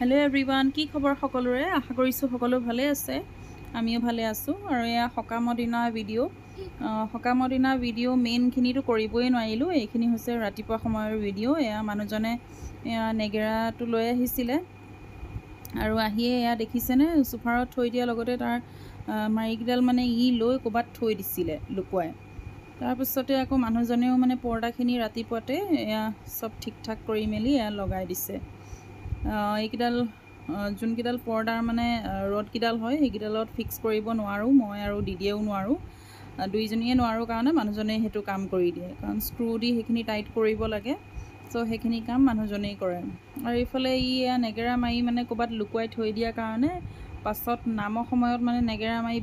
Hello everyone की खबर सकलोरे आशा करिছোঁ সকলো ভালে আছে আমিও ভালে আছো আৰু এয়া সকামৰ দিনৰ ভিডিও মেইনখিনিটো কৰিবই নোৱাৰিলোঁ এইখিনি হৈছে ৰাতিপুৱা সময়ৰ ভিডিও এয়া মানুহজনে এয়া নেগেৰাটো লৈ আহিছিলে আৰু আহিয়ে এয়া দেখিছেনে সোফাৰত থৈ দিয়া লগতে তাৰ মাৰিকিডাল মানে ই লৈ ক'বাত থৈ দিছিলে লুকুৱাই তাৰপিছতে আকৌ মানুহজনেও মানে পৰ্দাখিনি ৰাতিপুৱাতে এয়া সব ঠিক ঠাক কৰি মেলি এয়া লগাই দিছে এইকেইডাল যোনকেইডাল পৰ্দাৰ মানে ৰডকেইডাল হয় সেইকেইডালত ফিক্স কৰিব নোৱাৰোঁ মই আৰু দিদিয়েও নোৱাৰোঁ দুইজনীয়ে নোৱাৰোঁ কাৰণে মানুহজনে সেইটো কাম কৰি দিয়ে কাৰণ স্ক্ৰু দি সেইখিনি টাইট কৰিব লাগে চ' সেইখিনি কাম মানুহজনেই কৰে আৰু এইফালে এয়া নেগেৰা মাৰি মানে ক'ৰবাত লুকুৱাই থৈ দিয়াৰ কাৰণে পাছত নামৰ সময়ত মানে নেগেৰা মাৰি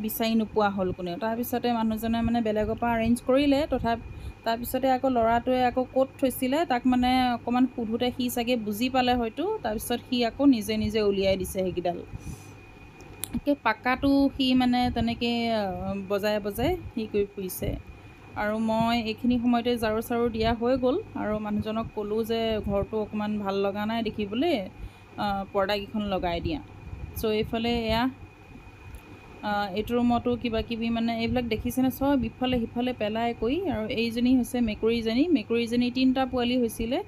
বিচাৰি নোপোৱা হ'ল কোনেও তাৰপিছতে মানুহজনে মানে বেলেগৰ পৰা এৰেঞ্জ কৰিলে তাৰপিছতে আকৌ ল'ৰাটোৱে আকৌ ক'ত থৈছিলে তাক মানে অকণমান সুধোতে সি চাগে বুজি পালে হয়তো তাৰপিছত সি আকৌ নিজে নিজে উলিয়াই দিছে সেইকেইডাল একে পাকাটো সি মানে তেনেকৈ বজাই সি কৰি ফুৰিছে আৰু মই এইখিনি সময়তে ঝাৰু চাৰু দিয়া হৈ গ'ল আৰু মানুহজনক ক'লোঁ যে ঘৰটো অকণমান ভাল লগা নাই দেখিবলৈ পৰ্দাকেইখন লগাই দিয়া চ' এইফালে এয়া এইটো ৰুমতো কিবা কিবি মানে এইবিলাক দেখিছেনে চব ইফালে সিফালে পেলাই কৰি আৰু এইজনী হৈছে মেকুৰীজনী 3টা পোৱালি হৈছিলে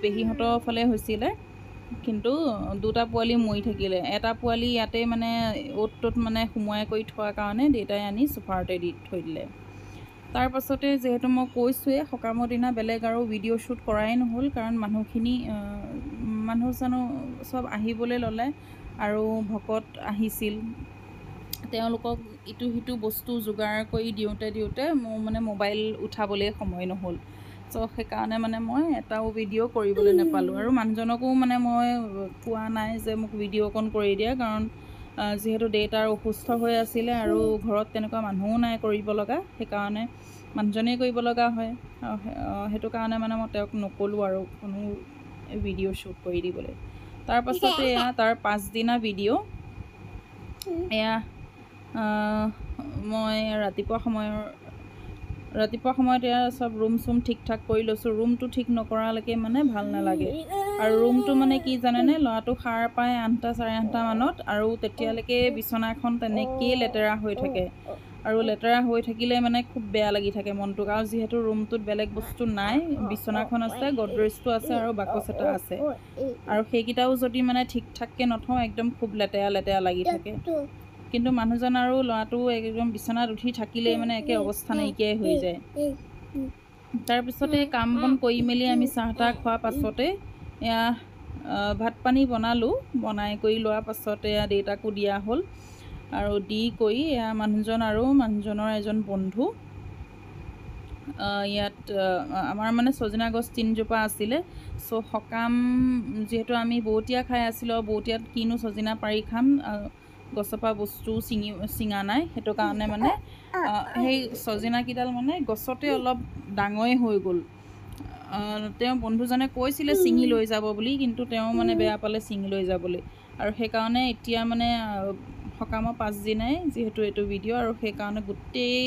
পেহীহঁতৰ ফালে হৈছিলে কিন্তু 2টা পোৱালি মৰি থাকিলে এটা পোৱালি ইয়াতে মানে অ'ত ত'ত মানে সোমোৱাই কৰি থোৱাৰ কাৰণে দেউতাই আনি সোফাৰতে দি থৈ দিলে তাৰ পাছতে যিহেতু মই কৈছোঁৱে সকামৰ দিনা বেলেগ আৰু ভিডিঅ' শ্বুট কৰাই নহ'ল কাৰণ মানুহ জানো চব আহিবলৈ ল'লে আৰু ভকত আহিছিল তেওঁলোকক ইটো সিটো বস্তু যোগাৰ কৰি দিওঁতে মোৰ মানে মোবাইল উঠাবলৈ সময় নহ'ল চ' সেইকাৰণে মানে মই এটাও ভিডিঅ' কৰিবলৈ নাপালোঁ আৰু মানুহজনকো মানে মই কোৱা নাই যে মোক ভিডিঅ' অকণ কৰি দিয়ে কাৰণ যিহেতু দেউতাৰ অসুস্থ হৈ আছিলে আৰু ঘৰত তেনেকুৱা মানুহো নাই কৰিব লগা সেইকাৰণে মানুহজনেই কৰিব লগা হয় সেইটো কাৰণে মানে মই তেওঁক নক'লোঁ আৰু কোনো ভিডিঅ' শ্বুট কৰি দিবলৈ তাৰ পাছতে এয়া তাৰ 5 দিনা ভিডিঅ' এয়া মই ৰাতিপুৱা সময়ত এয়া চব ৰুম চুম ঠিক ঠাক কৰি লৈছোঁ ৰুমটো ঠিক নকৰালৈকে মানে ভাল নালাগে আৰু ৰুমটো মানে কি জানেনে ল'ৰাটো সাৰ পায় 8টা 8:30 মানত আৰু তেতিয়ালৈকে বিচনাখন তেনেকেই লেতেৰা হৈ থাকে আৰু লেতেৰা হৈ থাকিলে মানে খুব বেয়া লাগি থাকে মনটোক আৰু যিহেতু ৰুমটোত বেলেগ বস্তু নাই বিচনাখন আছে গডৰেজটো আছে আৰু বাকচ এটা আছে আৰু সেইকেইটাও যদি মানে ঠিক ঠাককৈ নথওঁ একদম খুব লেতেৰা লাগি থাকে কিন্তু মানুহজন আৰু ল'ৰাটো একদম বিচনাত উঠি থাকিলেই মানে একে অৱস্থা নাইকিয়াই হৈ যায় তাৰপিছতে কাম বন কৰি মেলি আমি চাহ তাহ খোৱাৰ পাছতে এয়া ভাত পানী বনাই কৰি লোৱাৰ পাছতে এয়া দেউতাকো দিয়া হ'ল আৰু দি কৰি এয়া মানুহজন আৰু মানুহজনৰ এজন বন্ধু ইয়াত আমাৰ মানে ছজনা গছ 3জোপা আছিলে চ' সকাম যিহেতু আমি বৰতীয়া খাই আছিলোঁ বৰতীয়াত কিনো ছজনা পাৰি খাম গছৰ পৰা বস্তু ছিঙা নাই সেইটো কাৰণে মানে সেই ছজনাকেইডাল মানে গছতে অলপ ডাঙৰেই হৈ গ'ল তেওঁ বন্ধুজনে কৈছিলে ছিঙি লৈ যাব বুলি কিন্তু তেওঁ মানে বেয়া পালে ছিঙি লৈ যাবলৈ আৰু সেইকাৰণে এতিয়া মানে সকামৰ 5 দিনাই যিহেতু এইটো ভিডিঅ' আৰু সেইকাৰণে গোটেই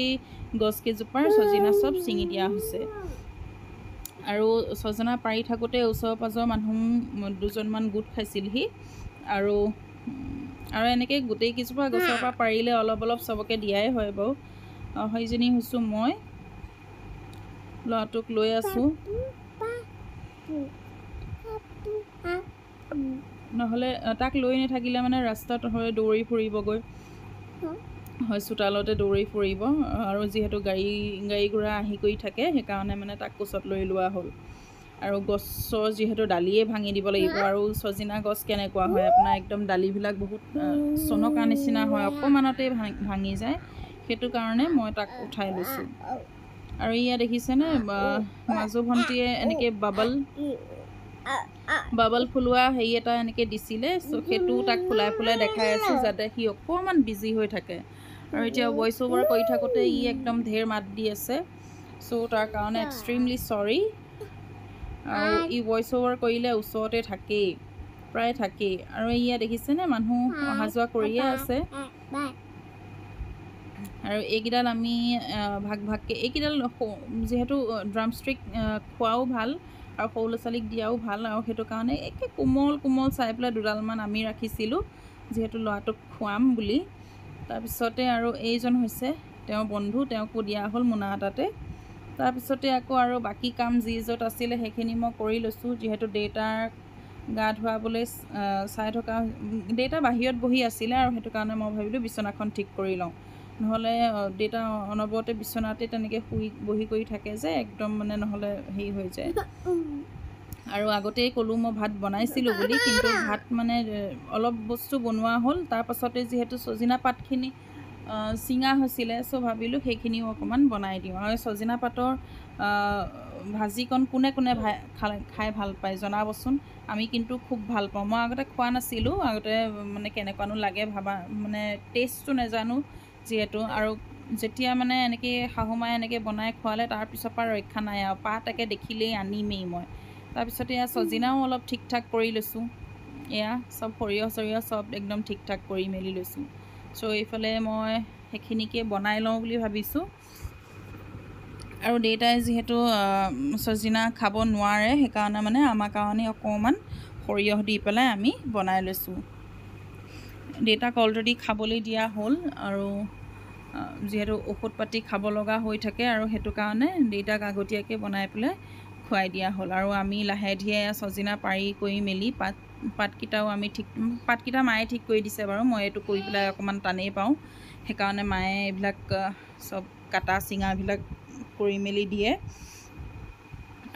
গছকেইজোপাৰ ছজনা চব ছিঙি দিয়া হৈছে আৰু ছজনা পাৰি থাকোঁতে ওচৰ পাজৰ মানুহ 2জনমান গোট খাইছিলহি আৰু এনেকৈ গোটেইকেইজোপা গছৰ পৰা পাৰিলে অলপ চবকে দিয়াই হয় বাৰু সেইজনী হৈছোঁ মই ল'ৰাটোক লৈ আছোঁ নহ'লে তাক লৈ নাথাকিলে মানে ৰাস্তাত হয় দৌৰি ফুৰিবগৈ হয় চোতালতে দৌৰি ফুৰিব আৰু যিহেতু গাড়ী ঘোঁৰা আহি কৰি থাকে সেইকাৰণে মানে তাক কোচত লৈ লোৱা হ'ল আৰু গছৰ যিহেতু ডালিয়ে ভাঙি দিব লাগিব আৰু ছজনা গছ কেনেকুৱা হয় আপোনাৰ একদম ডালিবিলাক বহুত চনকা নিচিনা হয় অকণমানতে ভাঙি যায় সেইটো কাৰণে মই তাক উঠাই লৈছোঁ আৰু ইয়া দেখিছেনে মাজু ভণ্টিয়ে এনেকৈ বাবল ফুলোৱা হেৰি এটা এনেকৈ দিছিলে চ' সেইটো তাক ফুলাই দেখাই আছোঁ যাতে সি অকণমান বিজি হৈ থাকে আৰু এতিয়া ভইচ অভাৰ কৰি থাকোঁতে একদম ঢেৰ মাত দি আছে চ' তাৰ কাৰণে এক্সট্ৰিমলি চৰি আৰু ভইচ অভাৰ কৰিলে ওচৰতে প্ৰায় থাকেই আৰু দেখিছেনে মানুহ অহা যোৱা কৰিয়ে আছে আৰু এইকেইডাল আমি ভাগকৈ এইকেইডাল যিহেতু ড্ৰামষ্টিক খোৱাও ভাল আৰু সৰু ল'ৰা ছোৱালীক দিয়াও ভাল আৰু সেইটো কাৰণে একে কোমল কোমল চাই পেলাই দুডালমান আমি ৰাখিছিলোঁ যিহেতু ল'ৰাটোক খুৱাম বুলি। তাৰপিছতে আৰু এইজন হৈছে তেওঁৰ বন্ধু, তেওঁকো দিয়া হ'ল মোনা এটাতে। তাৰপিছতে আকৌ আৰু বাকী কাম যি য'ত আছিলে সেইখিনি মই কৰি লৈছোঁ, যিহেতু দেউতাক গা ধুৱাবলৈ চাই থকা, দেউতা বাহিৰত বহি আছিলে আৰু সেইটো কাৰণে মই ভাবিলোঁ বিচনাখন ঠিক কৰি লওঁ, নহ'লে দেউতা অনবৰতে বিচনাতে তেনেকৈ বহি কৰি থাকে যে একদম মানে নহ'লে হেৰি হৈ যায়। আৰু আগতেই ক'লোঁ মই ভাত বনাইছিলোঁ বুলি, কিন্তু ভাত মানে অলপ বস্তু বনোৱা হ'ল। তাৰপাছতে যিহেতু ছজিনা পাতখিনি চিঙা হৈছিলে, চ' ভাবিলোঁ সেইখিনিও অকণমান বনাই দিওঁ। আৰু ছজিনা পাতৰ ভাজিকণ কোনে কোনে খাই ভাল পায় জনাবচোন। আমি কিন্তু খুব ভাল পাওঁ। মই আগতে খোৱা নাছিলোঁ, আগতে মানে কেনেকুৱানো লাগে ভাবা, মানে টেষ্টটো নাজানো যিহেতু। আৰু যেতিয়া মানে এনেকৈ শাহুমাই এনেকৈ বনাই খোৱালে তাৰপিছৰ পৰা ৰক্ষা নাই আৰু, পাত একে দেখিলেই আনিমেই মই। তাৰপিছতে এয়া ছজিনাও অলপ ঠিক ঠাক কৰি লৈছোঁ, এয়া চব সৰিয়হ চৰিয়হ চব একদম ঠিক ঠাক কৰি মেলি লৈছোঁ। চ' এইফালে মই সেইখিনিকে বনাই লওঁ বুলি ভাবিছোঁ। আৰু দেউতাই যিহেতু ছজিনা খাব নোৱাৰে, সেইকাৰণে মানে আমাৰ কাৰণে অকণমান সৰিয়হ দি পেলাই আমি বনাই লৈছোঁ। দেউতাক অলৰেডি খাবলৈ দিয়া হ'ল, আৰু যিহেতু ঔষধ পাতি খাব লগা হৈ থাকে আৰু সেইটো কাৰণে দেউতাক আগতীয়াকৈ বনাই পেলাই খুৱাই দিয়া হ'ল। আৰু আমি লাহে ধীৰে ছজিনা পাৰি কৰি মেলি পাতকেইটাও আমি পাতকেইটা মায়ে ঠিক কৰি দিছে বাৰু, মই এইটো কৰি পেলাই অকণমান টানেই পাওঁ, সেইকাৰণে মায়ে এইবিলাক চব কাটা চিঙাবিলাক কৰি মেলি দিয়ে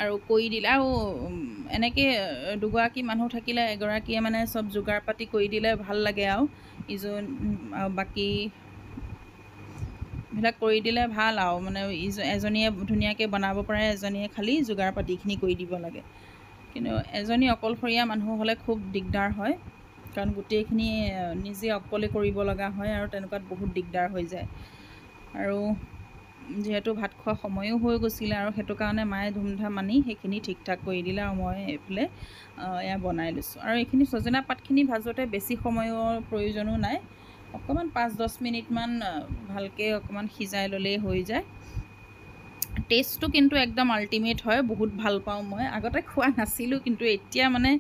আৰু কৰি দিলে। আৰু এনেকৈ দুগৰাকী মানুহ থাকিলে এগৰাকীয়ে মানে চব যোগাৰ পাতি কৰি দিলে ভাল লাগে আৰু ইজন বাকীবিলাক কৰি দিলে ভাল আৰু, মানে এজনীয়ে ধুনীয়াকৈ বনাব পাৰে, এজনীয়ে খালী যোগাৰ পাতিখিনি কৰি দিব লাগে। কিন্তু এজনী অকলশৰীয়া মানুহ হ'লে খুব দিগদাৰ হয়, কাৰণ গোটেইখিনি নিজে অকলে কৰিব লগা হয় আৰু তেনেকুৱাত বহুত দিগদাৰ হৈ যায়। আৰু যিহেতু ভাত খোৱা সময়ো হৈ গৈছিলে আৰু সেইটো কাৰণে মায়ে ধুমধাম আনি সেইখিনি ঠিক ঠাক কৰি দিলে আৰু মই এইফালে এয়া বনাই লৈছোঁ। আৰু এইখিনি ছজিনা পাতখিনি ভাজোঁতে বেছি সময়ৰ প্ৰয়োজনো নাই, অকণমান 5-10 মিনিটমান ভালকৈ অকণমান সিজাই ল'লেই হৈ যায়। টেষ্টটো কিন্তু একদম আল্টিমেট হয়, বহুত ভাল পাওঁ মই। আগতে খোৱা নাছিলোঁ, কিন্তু এতিয়া মানে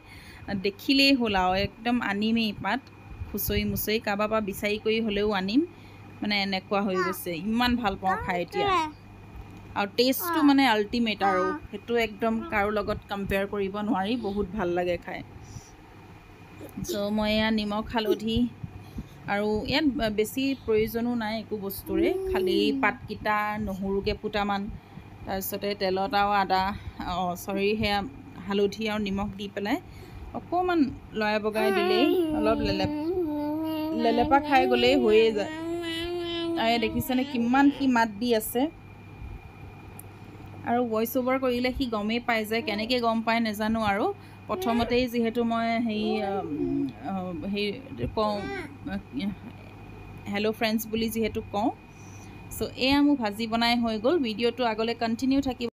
দেখিলেই হ'ল আৰু একদম আনিমেই পাত খুচৰি মুচৰি, কাৰোবাৰ পৰা বিচাৰি কৰি হ'লেও আনিম, মানে এনেকুৱা হৈ গৈছে, ইমান ভাল পাওঁ খাই এতিয়া। আৰু টেষ্টটো মানে আল্টিমেট, আৰু সেইটো একদম কাৰো লগত কম্পেয়াৰ কৰিব নোৱাৰি, বহুত ভাল লাগে খাই। চ' মই এয়া নিমখ হালধি, আৰু ইয়াত বেছি প্ৰয়োজনো নাই একো বস্তুৰে, খালী পাতকেইটা, নহৰু কেইফুটামান, তাৰপিছতে তেলত আৰু আদা সেয়া হালধি আৰু নিমখ দি পেলাই অকণমান লৰাই বগাই দিলেই, অলপ লেলেপা খাই গ'লেই হৈয়ে যায়। আৰু দেখিছেনে কিমান সি মাত দি আছে। আৰু ভইচ অভাৰ কৰিলে সি গমেই পায় যে, কেনেকৈ গম পায় নাজানো আৰু, প্ৰথমতেই যিহেতু মই হেৰি কওঁ, হেল্ল' ফ্ৰেণ্ডছ বুলি যিহেতু কওঁ। চ' এয়া মোৰ ভাজি বনাই হৈ গ'ল। ভিডিঅ'টো আগলৈ কণ্টিনিউ থাকিব।